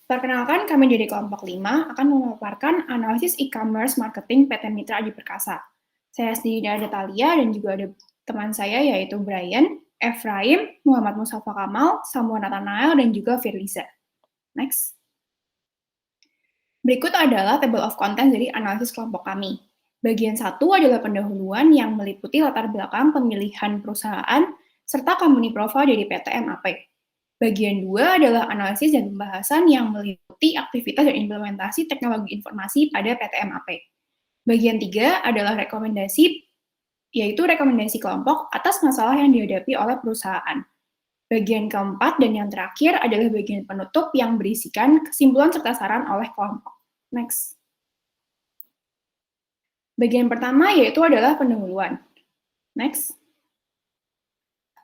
Perkenalkan, kami dari kelompok 5 akan memaparkan analisis e-commerce marketing PT Mitra Adi Perkasa. Saya sendiri ada Talia dan juga ada teman saya yaitu Brian, Efraim, Muhammad Mustafa Kamal, Samuel Nathanael, dan juga Firliza. Next. Berikut adalah table of contents dari analisis kelompok kami. Bagian 1 adalah pendahuluan yang meliputi latar belakang pemilihan perusahaan serta company profile dari PT MAP. Bagian 2 adalah analisis dan pembahasan yang meliputi aktivitas dan implementasi teknologi informasi pada PT MAP. Bagian 3 adalah rekomendasi, yaitu rekomendasi kelompok atas masalah yang dihadapi oleh perusahaan. Bagian keempat dan yang terakhir adalah bagian penutup yang berisikan kesimpulan serta saran oleh kelompok. Next. Bagian pertama yaitu adalah pendahuluan. Next.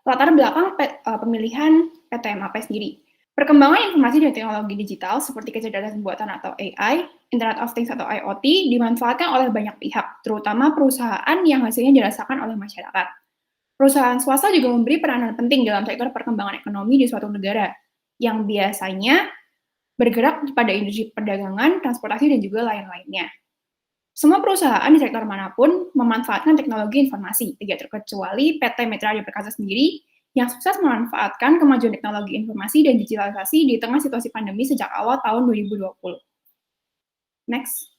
Latar belakang pemilihan PT MAP sendiri. Perkembangan informasi dan teknologi digital seperti kecerdasan buatan atau AI, Internet of Things atau IoT dimanfaatkan oleh banyak pihak, terutama perusahaan yang hasilnya dirasakan oleh masyarakat. Perusahaan swasta juga memberi peranan penting dalam sektor perkembangan ekonomi di suatu negara, yang biasanya bergerak pada industri perdagangan, transportasi, dan juga lain-lainnya. Semua perusahaan di sektor manapun memanfaatkan teknologi informasi, tidak terkecuali PT Mitra Adi Perkasa sendiri yang sukses memanfaatkan kemajuan teknologi informasi dan digitalisasi di tengah situasi pandemi sejak awal tahun 2020. Next.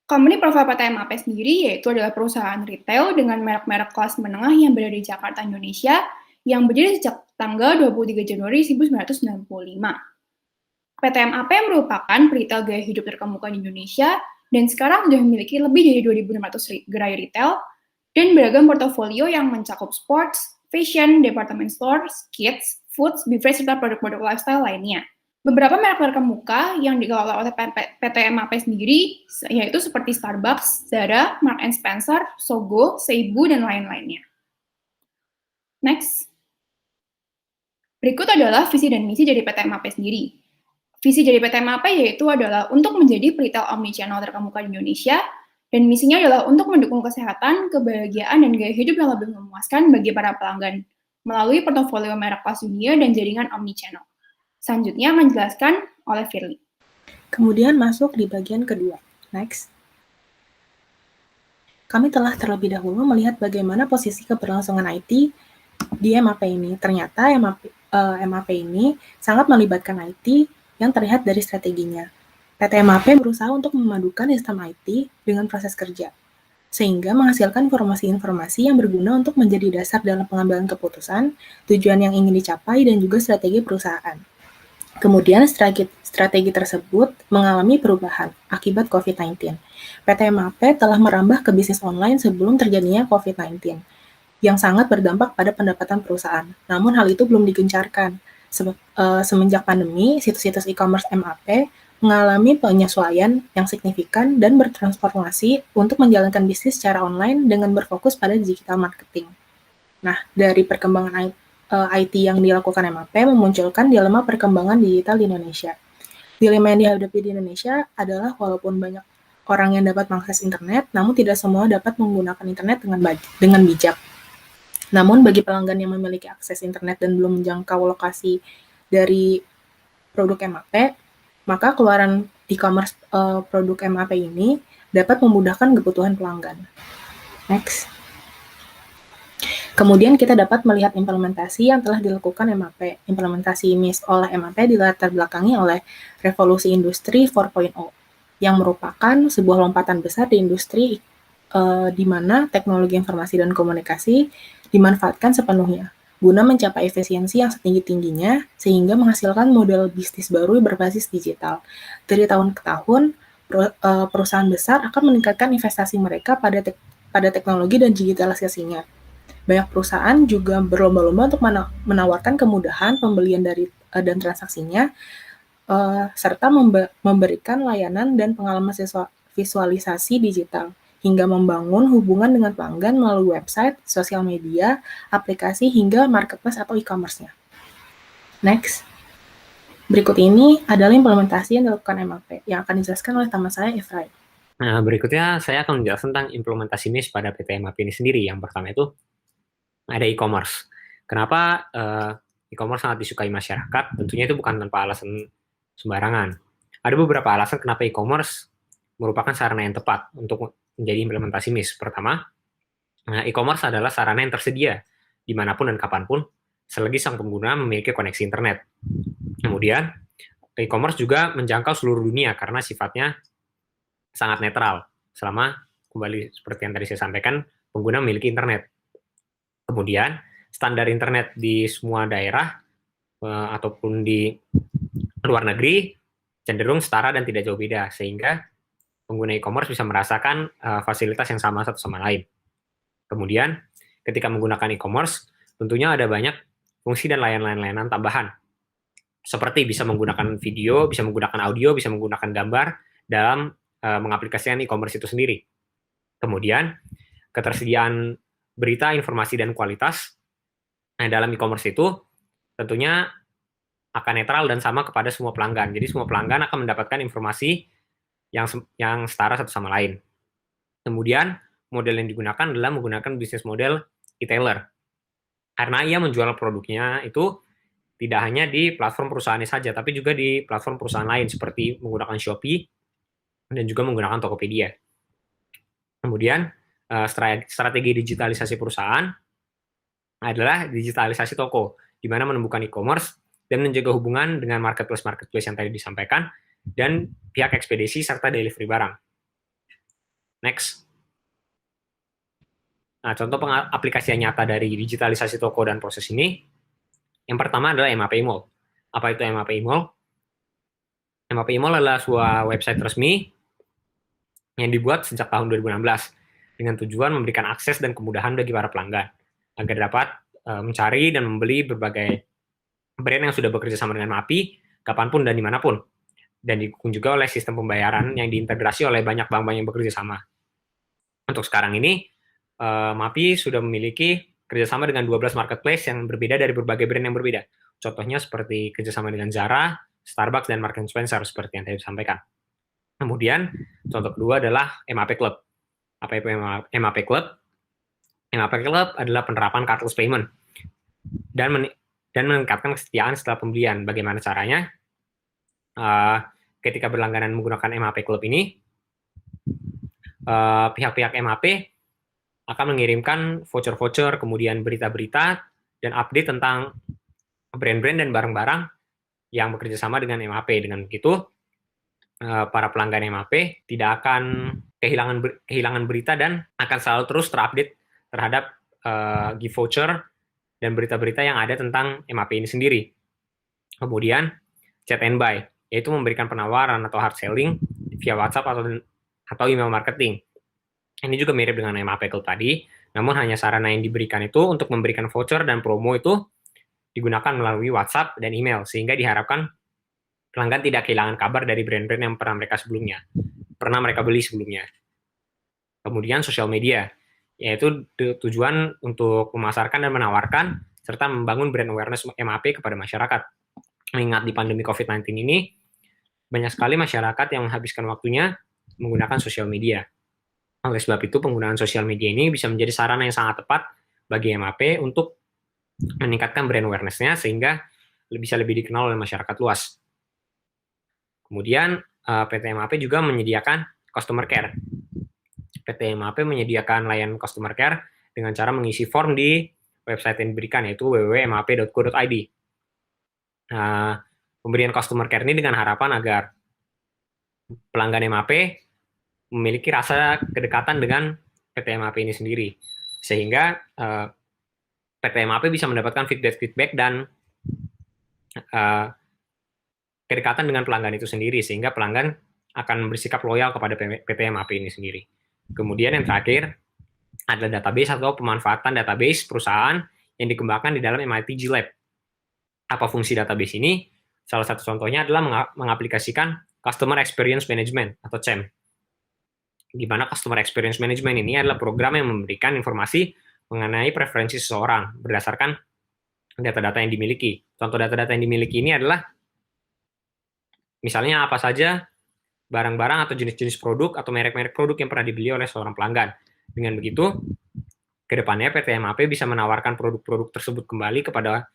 Company profile PT MAP sendiri yaitu adalah perusahaan retail dengan merek-merek kelas menengah yang berada di Jakarta, Indonesia, yang berdiri sejak tanggal 23 Januari 1995. PT MAP merupakan retail gaya hidup terkemuka di Indonesia dan sekarang sudah memiliki lebih dari 2.600 gerai retail dan beragam portofolio yang mencakup sports, fashion, department stores, kids, foods, beverage, serta produk-produk lifestyle lainnya. Beberapa merek terkemuka yang dikelola oleh PT MAP sendiri yaitu seperti Starbucks, Zara, Marks and Spencer, Sogo, Seibu, dan lain-lainnya. Next. Berikut adalah visi dan misi dari PT MAP sendiri. Visi dari PT MAP yaitu adalah untuk menjadi retail omnichannel terkemuka di Indonesia, dan misinya adalah untuk mendukung kesehatan, kebahagiaan, dan gaya hidup yang lebih memuaskan bagi para pelanggan melalui portofolio merek kelas dunia dan jaringan omnichannel. Selanjutnya menjelaskan oleh Firly. Kemudian masuk di bagian kedua. Next. Kami telah terlebih dahulu melihat bagaimana posisi keberlangsungan IT di MAP ini. Ternyata MAP ini sangat melibatkan IT yang terlihat dari strateginya. PT MAP berusaha untuk memadukan sistem IT dengan proses kerja, sehingga menghasilkan informasi-informasi yang berguna untuk menjadi dasar dalam pengambilan keputusan, tujuan yang ingin dicapai, dan juga strategi perusahaan. Kemudian strategi tersebut mengalami perubahan akibat COVID-19. PT MAP telah merambah ke bisnis online sebelum terjadinya COVID-19, yang sangat berdampak pada pendapatan perusahaan. Namun hal itu belum digencarkan. Semenjak pandemi, situs-situs e-commerce MAP mengalami penyesuaian yang signifikan dan bertransformasi untuk menjalankan bisnis secara online dengan berfokus pada digital marketing. Nah, dari perkembangan IT yang dilakukan MAP memunculkan dilema perkembangan digital di Indonesia. Dilema yang dihadapi di Indonesia adalah walaupun banyak orang yang dapat mengakses internet, namun tidak semua dapat menggunakan internet dengan bijak. Namun bagi pelanggan yang memiliki akses internet dan belum menjangkau lokasi dari produk MAP, maka keluaran e-commerce produk MAP ini dapat memudahkan kebutuhan pelanggan. Next. Kemudian kita dapat melihat implementasi yang telah dilakukan MAP. Implementasi MIS oleh MAP dilatar belakangi oleh revolusi industri 4.0 yang merupakan sebuah lompatan besar di industri di mana teknologi informasi dan komunikasi dimanfaatkan sepenuhnya guna mencapai efisiensi yang setinggi-tingginya sehingga menghasilkan model bisnis baru berbasis digital. Dari tahun ke tahun, perusahaan besar akan meningkatkan investasi mereka pada teknologi dan digitalisasinya. Banyak perusahaan juga berlomba-lomba untuk menawarkan kemudahan pembelian dan transaksinya, serta memberikan layanan dan pengalaman visualisasi digital, hingga membangun hubungan dengan pelanggan melalui website, sosial media, aplikasi, hingga marketplace atau e-commerce-nya. Next. Berikut ini adalah implementasi yang dilakukan MAP, yang akan dijelaskan oleh teman saya, Efraim. Nah, berikutnya saya akan menjelaskan tentang implementasi MIS pada PT MAP ini sendiri. Yang pertama itu ada e-commerce. Kenapa e-commerce sangat disukai masyarakat, tentunya itu bukan tanpa alasan sembarangan. Ada beberapa alasan kenapa e-commerce merupakan sarana yang tepat untuk menjadi implementasi MIS. Pertama, e-commerce adalah sarana yang tersedia dimanapun dan kapanpun, selagi sang pengguna memiliki koneksi internet. Kemudian, e-commerce juga menjangkau seluruh dunia karena sifatnya sangat netral, selama kembali seperti yang tadi saya sampaikan, pengguna memiliki internet. Kemudian, standar internet di semua daerah ataupun di luar negeri cenderung setara dan tidak jauh beda, sehingga pengguna e-commerce bisa merasakan fasilitas yang sama satu sama lain. Kemudian, ketika menggunakan e-commerce, tentunya ada banyak fungsi dan layanan tambahan, seperti bisa menggunakan video, bisa menggunakan audio, bisa menggunakan gambar dalam mengaplikasikan e-commerce itu sendiri. Kemudian, ketersediaan berita, informasi, dan kualitas dalam e-commerce itu tentunya akan netral dan sama kepada semua pelanggan. Jadi semua pelanggan akan mendapatkan informasi yang setara satu sama lain. Kemudian, model yang digunakan adalah menggunakan bisnis model e-tailer. Karena ia menjual produknya itu tidak hanya di platform perusahaannya saja, tapi juga di platform perusahaan lain, seperti menggunakan Shopee dan juga menggunakan Tokopedia. Kemudian, strategi digitalisasi perusahaan adalah digitalisasi toko, di mana menemukan e-commerce dan menjaga hubungan dengan marketplace-marketplace yang tadi disampaikan, dan pihak ekspedisi serta delivery barang. Next. Nah, contoh aplikasi yang nyata dari digitalisasi toko dan proses ini, yang pertama adalah MAP Mall. Apa itu MAP Mall? MAP Mall adalah sebuah website resmi yang dibuat sejak tahun 2016 dengan tujuan memberikan akses dan kemudahan bagi para pelanggan agar dapat mencari dan membeli berbagai brand yang sudah bekerja sama dengan MAPI kapanpun dan dimanapun, dan didukung juga oleh sistem pembayaran yang diintegrasi oleh banyak bank-bank yang bekerja sama. Untuk sekarang ini, MAPI sudah memiliki kerjasama dengan 12 marketplace yang berbeda dari berbagai brand yang berbeda. Contohnya seperti kerjasama dengan Zara, Starbucks, dan Marks & Spencer, seperti yang tadi disampaikan. Kemudian, contoh kedua adalah MAP Club. Apa itu MAP Club? MAP Club adalah penerapan cardless payment dan meningkatkan kesetiaan setelah pembelian. Bagaimana caranya? Ketika berlangganan menggunakan MAP Club ini, pihak-pihak MAP akan mengirimkan voucher-voucher, kemudian berita-berita, dan update tentang brand-brand dan barang-barang yang bekerja sama dengan MAP. Dengan begitu, para pelanggan MAP tidak akan kehilangan berita dan akan selalu terus terupdate terhadap gift voucher dan berita-berita yang ada tentang MAP ini sendiri. Kemudian, chat and buy, yaitu memberikan penawaran atau hard selling via WhatsApp atau email marketing. Ini juga mirip dengan MAP Club tadi, namun hanya sarana yang diberikan itu untuk memberikan voucher dan promo itu digunakan melalui WhatsApp dan email, sehingga diharapkan pelanggan tidak kehilangan kabar dari brand-brand yang pernah mereka beli sebelumnya. Kemudian sosial media, yaitu tujuan untuk memasarkan dan menawarkan serta membangun brand awareness MAP kepada masyarakat. Mengingat di pandemi COVID-19 ini, banyak sekali masyarakat yang menghabiskan waktunya menggunakan sosial media. Oleh sebab itu, penggunaan sosial media ini bisa menjadi sarana yang sangat tepat bagi MAP untuk meningkatkan brand awareness-nya sehingga bisa lebih dikenal oleh masyarakat luas. Kemudian, PT MAP juga menyediakan customer care. PT MAP menyediakan layanan customer care dengan cara mengisi form di website yang diberikan, yaitu www.map.co.id. Pemberian customer care ini dengan harapan agar pelanggan MAP memiliki rasa kedekatan dengan PT MAP ini sendiri, sehingga PT MAP bisa mendapatkan feedback dan kedekatan dengan pelanggan itu sendiri, sehingga pelanggan akan bersikap loyal kepada PT MAP ini sendiri. Kemudian yang terakhir adalah database atau pemanfaatan database perusahaan yang dikembangkan di dalam MITG Lab. Apa fungsi database ini? Salah satu contohnya adalah mengaplikasikan Customer Experience Management atau CEM. Di mana Customer Experience Management ini adalah program yang memberikan informasi mengenai preferensi seseorang berdasarkan data-data yang dimiliki. Contoh data-data yang dimiliki ini adalah misalnya apa saja barang-barang atau jenis-jenis produk atau merek-merek produk yang pernah dibeli oleh seorang pelanggan. Dengan begitu, ke depannya PT MAP bisa menawarkan produk-produk tersebut kembali kepada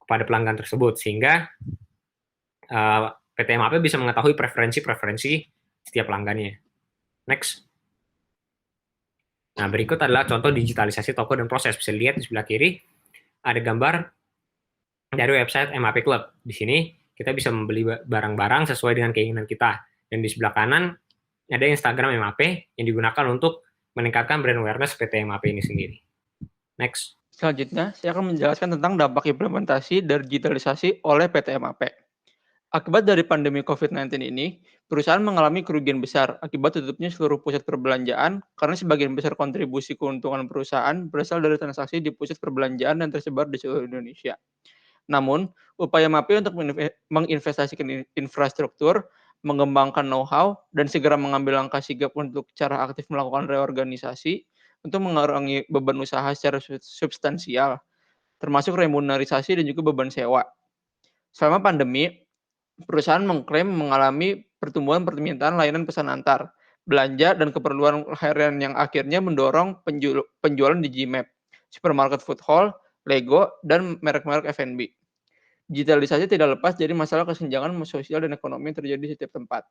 kepada pelanggan tersebut, sehingga PT MAP bisa mengetahui preferensi setiap pelanggannya. Next. Nah, berikut adalah contoh digitalisasi toko dan proses. Bisa dilihat di sebelah kiri, ada gambar dari website MAP Club. Di sini kita bisa membeli barang-barang sesuai dengan keinginan kita. Dan di sebelah kanan ada Instagram MAP yang digunakan untuk meningkatkan brand awareness PT MAP ini sendiri. Next. Selanjutnya, saya akan menjelaskan tentang dampak implementasi dari digitalisasi oleh PT MAP. Akibat dari pandemi COVID-19 ini, perusahaan mengalami kerugian besar akibat tutupnya seluruh pusat perbelanjaan karena sebagian besar kontribusi keuntungan perusahaan berasal dari transaksi di pusat perbelanjaan dan tersebar di seluruh Indonesia. Namun, upaya MAP untuk menginvestasikan infrastruktur, mengembangkan know-how, dan segera mengambil langkah sigap untuk cara aktif melakukan reorganisasi untuk mengurangi beban usaha secara substansial, termasuk remunerisasi dan juga beban sewa. Selama pandemi, perusahaan mengklaim mengalami pertumbuhan permintaan layanan pesan antar, belanja, dan keperluan harian yang akhirnya mendorong penjualan di Gmap, supermarket food hall, Lego, dan merek-merek F&B. Digitalisasi tidak lepas dari masalah kesenjangan sosial dan ekonomi yang terjadi di setiap tempat.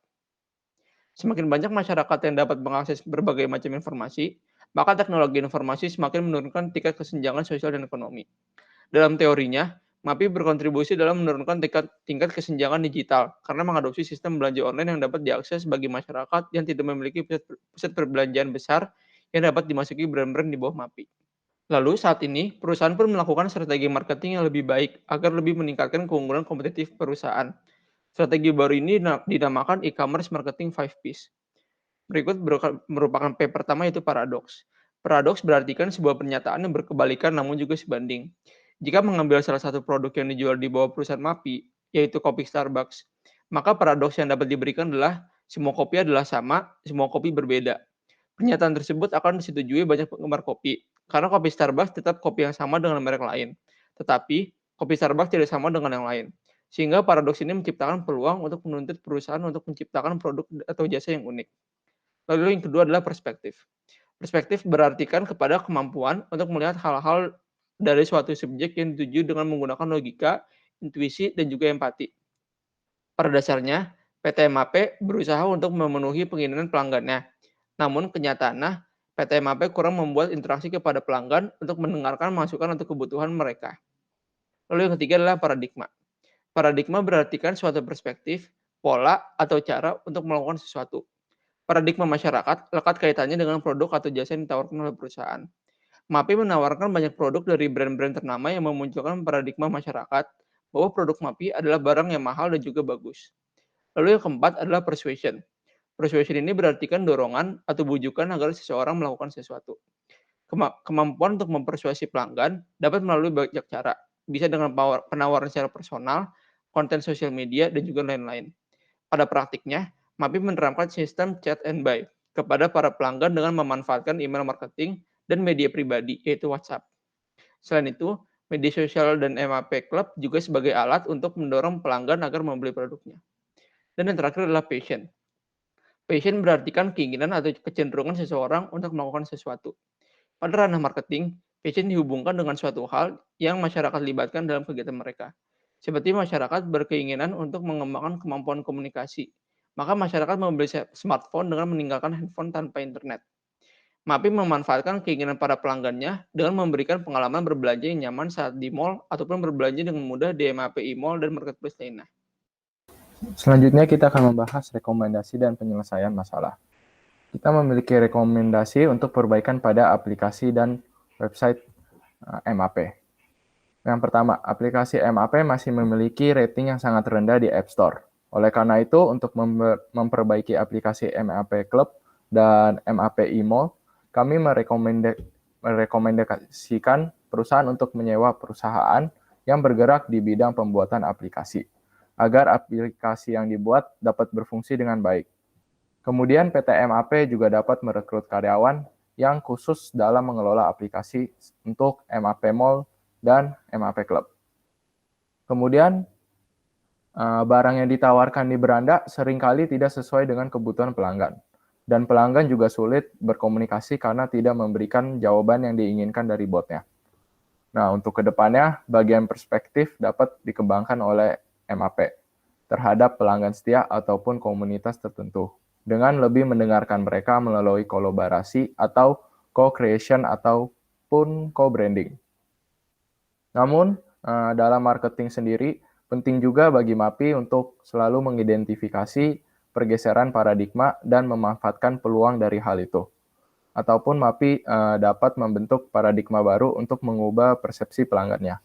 Semakin banyak masyarakat yang dapat mengakses berbagai macam informasi, maka teknologi informasi semakin menurunkan tingkat kesenjangan sosial dan ekonomi. Dalam teorinya, MAPI berkontribusi dalam menurunkan tingkat kesenjangan digital karena mengadopsi sistem belanja online yang dapat diakses bagi masyarakat yang tidak memiliki pusat perbelanjaan besar yang dapat dimasuki brand-brand di bawah MAPI. Lalu saat ini, perusahaan pun melakukan strategi marketing yang lebih baik agar lebih meningkatkan keunggulan kompetitif perusahaan. Strategi baru ini dinamakan e-commerce marketing 5Ps. Berikut merupakan P pertama, yaitu paradoks. Paradoks berartikan sebuah pernyataan yang berkebalikan namun juga sebanding. Jika mengambil salah satu produk yang dijual di bawah perusahaan MAPI, yaitu kopi Starbucks, maka paradoks yang dapat diberikan adalah semua kopi adalah sama, semua kopi berbeda. Pernyataan tersebut akan disetujui banyak penggemar kopi, karena kopi Starbucks tetap kopi yang sama dengan merek lain. Tetapi, kopi Starbucks tidak sama dengan yang lain. Sehingga paradoks ini menciptakan peluang untuk menuntut perusahaan untuk menciptakan produk atau jasa yang unik. Lalu yang kedua adalah perspektif. Perspektif berartikan kepada kemampuan untuk melihat hal-hal dari suatu subjek yang dituju dengan menggunakan logika, intuisi, dan juga empati. Pada dasarnya, PT MAP berusaha untuk memenuhi keinginan pelanggannya. Namun kenyataannya, PT MAP kurang membuat interaksi kepada pelanggan untuk mendengarkan masukan untuk kebutuhan mereka. Lalu yang ketiga adalah paradigma. Paradigma berartikan suatu perspektif, pola, atau cara untuk melakukan sesuatu. Paradigma masyarakat lekat kaitannya dengan produk atau jasa yang ditawarkan oleh perusahaan. MAPI menawarkan banyak produk dari brand-brand ternama yang memunculkan paradigma masyarakat bahwa produk MAPI adalah barang yang mahal dan juga bagus. Lalu yang keempat adalah persuasion. Persuasion ini berartikan dorongan atau bujukan agar seseorang melakukan sesuatu. Kemampuan untuk mempersuasi pelanggan dapat melalui banyak cara. Bisa dengan penawaran secara personal, konten sosial media, dan juga lain-lain. Pada praktiknya, MAPI menerapkan sistem chat and buy kepada para pelanggan dengan memanfaatkan email marketing dan media pribadi, yaitu WhatsApp. Selain itu, media sosial dan MAP Club juga sebagai alat untuk mendorong pelanggan agar membeli produknya. Dan yang terakhir adalah passion. Passion berartikan keinginan atau kecenderungan seseorang untuk melakukan sesuatu. Pada ranah marketing, passion dihubungkan dengan suatu hal yang masyarakat libatkan dalam kegiatan mereka. Seperti masyarakat berkeinginan untuk mengembangkan kemampuan komunikasi, maka masyarakat membeli smartphone dengan meninggalkan handphone tanpa internet. MAPI memanfaatkan keinginan para pelanggannya dengan memberikan pengalaman berbelanja yang nyaman saat di mall ataupun berbelanja dengan mudah di MAP e-mall dan marketplace lainnya. Selanjutnya kita akan membahas rekomendasi dan penyelesaian masalah. Kita memiliki rekomendasi untuk perbaikan pada aplikasi dan website MAP. Yang pertama, aplikasi MAP masih memiliki rating yang sangat rendah di App Store. Oleh karena itu, untuk memperbaiki aplikasi MAP Club dan MAP e-mall, kami merekomendasikan perusahaan untuk menyewa perusahaan yang bergerak di bidang pembuatan aplikasi, agar aplikasi yang dibuat dapat berfungsi dengan baik. Kemudian PT MAP juga dapat merekrut karyawan yang khusus dalam mengelola aplikasi untuk MAP Mall dan MAP Club. Kemudian, barang yang ditawarkan di beranda seringkali tidak sesuai dengan kebutuhan pelanggan. Dan pelanggan juga sulit berkomunikasi karena tidak memberikan jawaban yang diinginkan dari botnya. Nah, untuk kedepannya, bagian perspektif dapat dikembangkan oleh MAP terhadap pelanggan setia ataupun komunitas tertentu, dengan lebih mendengarkan mereka melalui kolaborasi atau co-creation ataupun co-branding. Namun, dalam marketing sendiri, penting juga bagi MAPI untuk selalu mengidentifikasi pergeseran paradigma dan memanfaatkan peluang dari hal itu. Ataupun MAPI dapat membentuk paradigma baru untuk mengubah persepsi pelanggannya.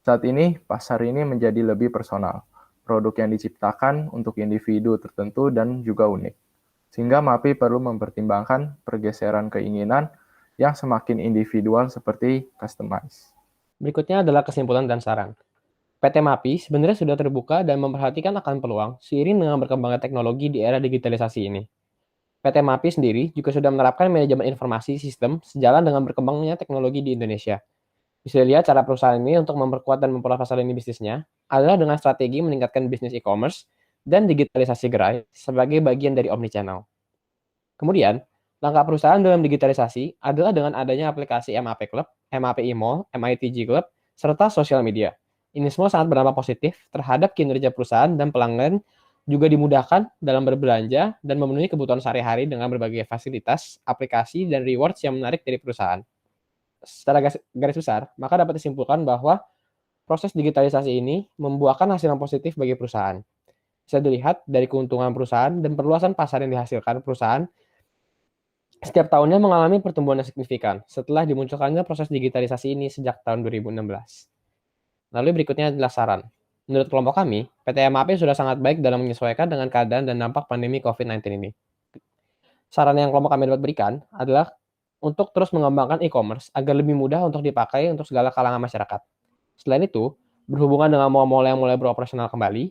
Saat ini, pasar ini menjadi lebih personal. Produk yang diciptakan untuk individu tertentu dan juga unik. Sehingga MAPI perlu mempertimbangkan pergeseran keinginan yang semakin individual seperti customize. Berikutnya adalah kesimpulan dan saran. PT MAPI sebenarnya sudah terbuka dan memperhatikan akan peluang seiring dengan berkembangnya teknologi di era digitalisasi ini. PT MAPI sendiri juga sudah menerapkan manajemen informasi sistem sejalan dengan berkembangnya teknologi di Indonesia. Bisa dilihat cara perusahaan ini untuk memperkuat dan memperluas pasar ini bisnisnya adalah dengan strategi meningkatkan bisnis e-commerce dan digitalisasi gerai sebagai bagian dari omnichannel. Kemudian, langkah perusahaan dalam digitalisasi adalah dengan adanya aplikasi MAP Club, MAP e-mall, MITG Club, serta sosial media. Ini semua sangat berdampak positif terhadap kinerja perusahaan dan pelanggan, juga dimudahkan dalam berbelanja dan memenuhi kebutuhan sehari-hari dengan berbagai fasilitas, aplikasi, dan rewards yang menarik dari perusahaan. Secara garis besar, maka dapat disimpulkan bahwa proses digitalisasi ini membuahkan hasil yang positif bagi perusahaan. Bisa dilihat dari keuntungan perusahaan dan perluasan pasar yang dihasilkan perusahaan setiap tahunnya mengalami pertumbuhan yang signifikan setelah dimunculkannya proses digitalisasi ini sejak tahun 2016. Lalu berikutnya adalah saran. Menurut kelompok kami, PT MAP sudah sangat baik dalam menyesuaikan dengan keadaan dan dampak pandemi COVID-19 ini. Saran yang kelompok kami dapat berikan adalah untuk terus mengembangkan e-commerce agar lebih mudah untuk dipakai untuk segala kalangan masyarakat. Selain itu, berhubungan dengan mal-mal yang mulai beroperasional kembali,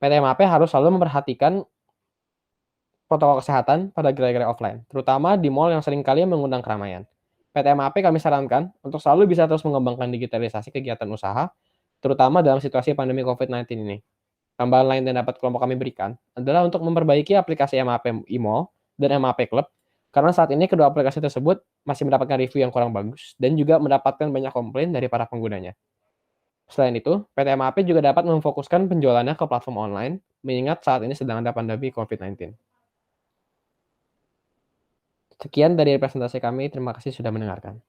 PT MAP harus selalu memperhatikan protokol kesehatan pada gerai-gerai offline, terutama di mal yang seringkali mengundang keramaian. PT MAP kami sarankan untuk selalu bisa terus mengembangkan digitalisasi kegiatan usaha, terutama dalam situasi pandemi COVID-19 ini. Tambahan lain yang dapat kelompok kami berikan adalah untuk memperbaiki aplikasi MAP e-mall dan MAP Club, karena saat ini kedua aplikasi tersebut masih mendapatkan review yang kurang bagus dan juga mendapatkan banyak komplain dari para penggunanya. Selain itu, PT MAP juga dapat memfokuskan penjualannya ke platform online, mengingat saat ini sedang ada pandemi COVID-19. Sekian dari presentasi kami, terima kasih sudah mendengarkan.